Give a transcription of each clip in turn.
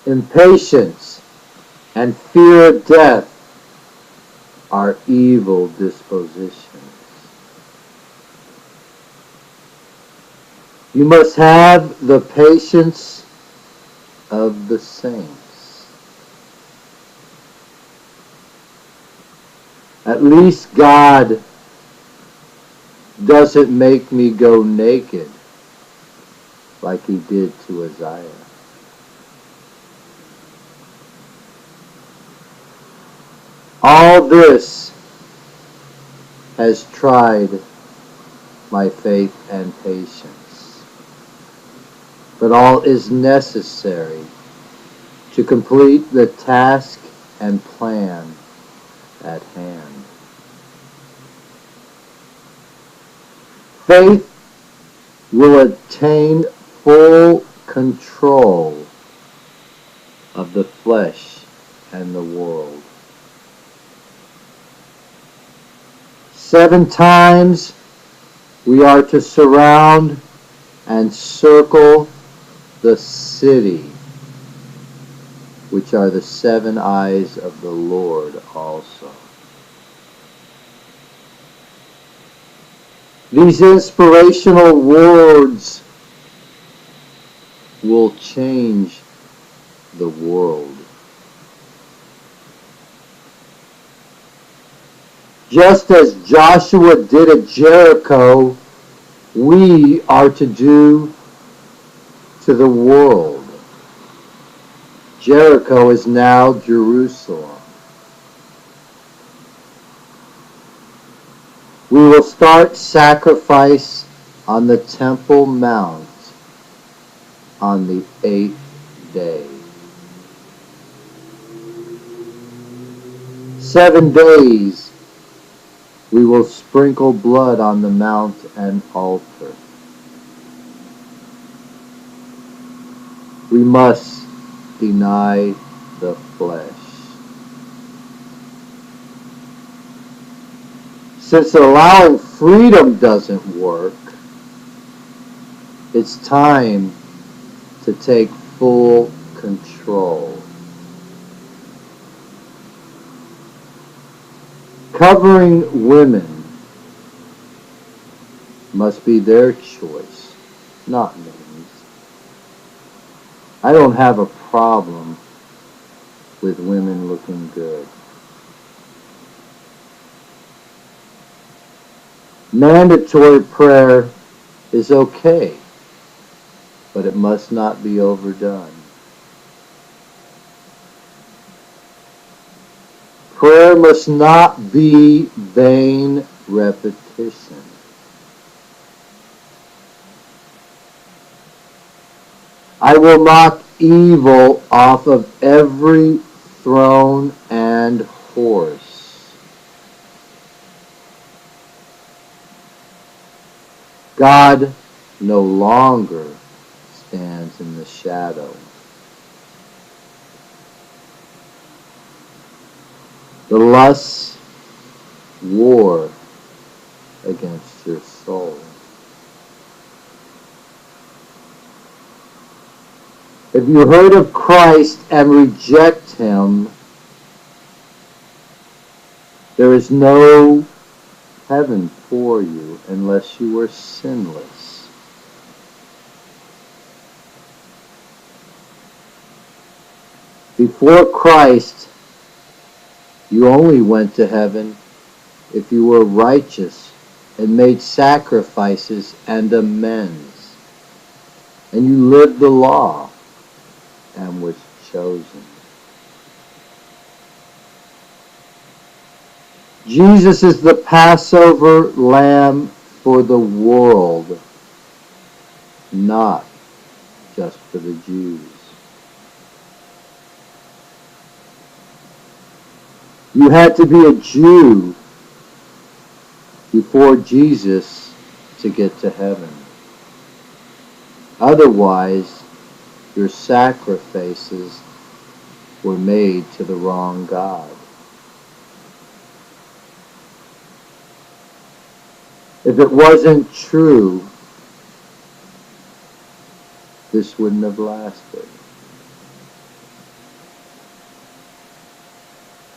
Impatience and fear of death are evil dispositions. You must have the patience of the saints. At least God doesn't make me go naked like he did to Isaiah. All this has tried my faith and patience, but all is necessary to complete the task and plan at hand. Faith will attain full control of the flesh and the world. 7 times we are to surround and circle the city, which are the 7 eyes of the Lord also. These inspirational words will change the world. Just as Joshua did at Jericho, we are to do to the world. Jericho is now Jerusalem. We will start sacrifice on the Temple Mount on the 8th day. 7 days we will sprinkle blood on the mount and altar. We must deny the flesh. Since allowing freedom doesn't work, it's time to take full control. Covering women must be their choice, not men's. I don't have a problem with women looking good. Mandatory prayer is okay, but it must not be overdone. Prayer must not be vain repetition. I will knock evil off of every throne and horse. God no longer stands in the shadow. The lusts war against your soul. If you heard of Christ and reject him, there is no heaven for you unless you are sinless. Before Christ, you only went to heaven if you were righteous and made sacrifices and amends, and you lived the law and was chosen. Jesus is the Passover lamb for the world, not just for the Jews. You had to be a Jew before Jesus to get to heaven. Otherwise, your sacrifices were made to the wrong God. If it wasn't true, this wouldn't have lasted.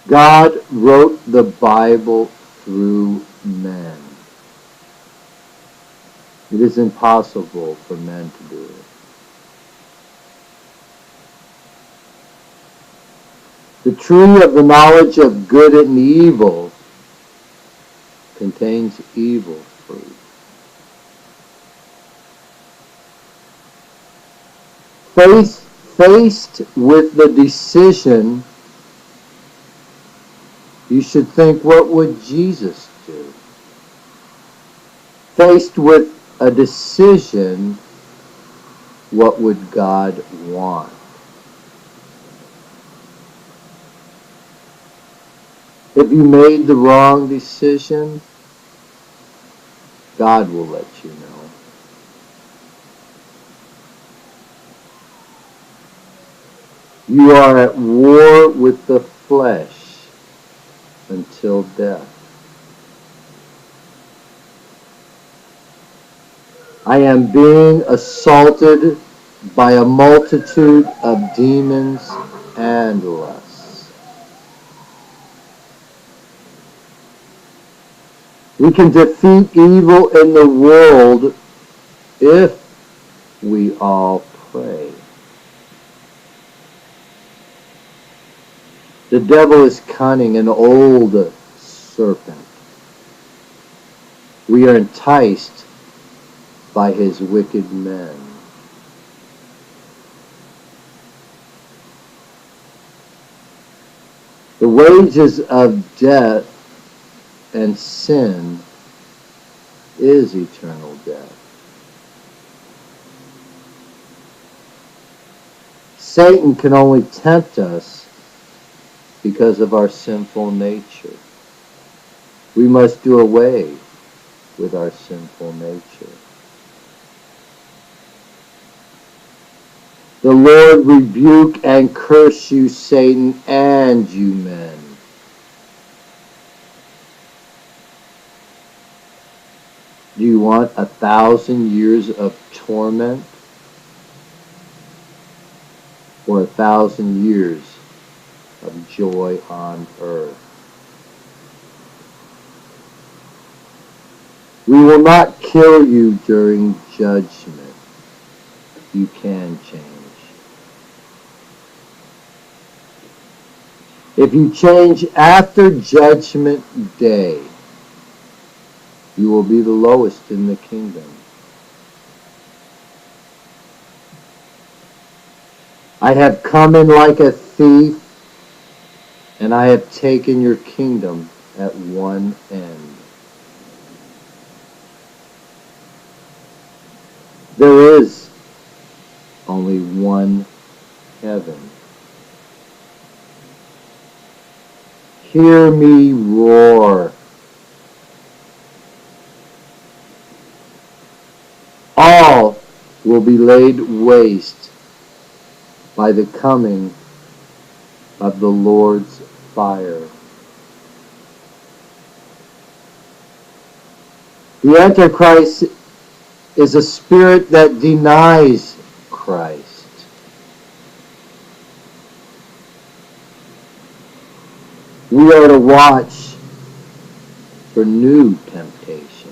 God wrote the Bible through men. It is impossible for men to do it. The tree of the knowledge of good and evil contains evil fruit. Faced with the decision, you should think, what would Jesus do? Faced with a decision, what would God want? If you made the wrong decision, God will let you know. You are at war with the flesh until death. I am being assaulted by a multitude of demons and lusts. We can defeat evil in the world if we all pray. The devil is cunning, an old serpent. We are enticed by his wicked men. The wages of death and sin is eternal death. Satan can only tempt us because of our sinful nature. We must do away with our sinful nature. The Lord rebuke and curse you, Satan, and you men. Do you want 1,000 years of torment? Or 1,000 years of joy on earth? We will not kill you during judgment. You can change. If you change after judgment day, you will be the lowest in the kingdom. I have come in like a thief, and I have taken your kingdom at one end. There is only one heaven. Hear me roar. All will be laid waste by the coming of the Lord's fire. The Antichrist is a spirit that denies Christ. We are to watch for new temptations.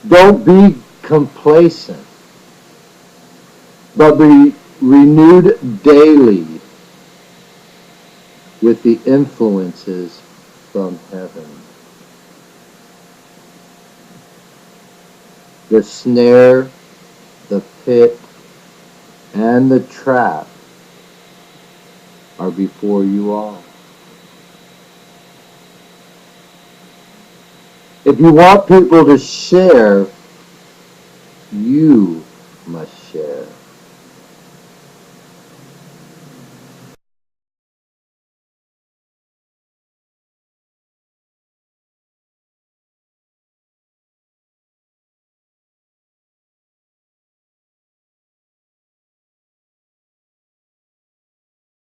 Don't be complacent, but be renewed daily with the influences from heaven. The snare, the pit, and the trap are before you all. If you want people to share, you must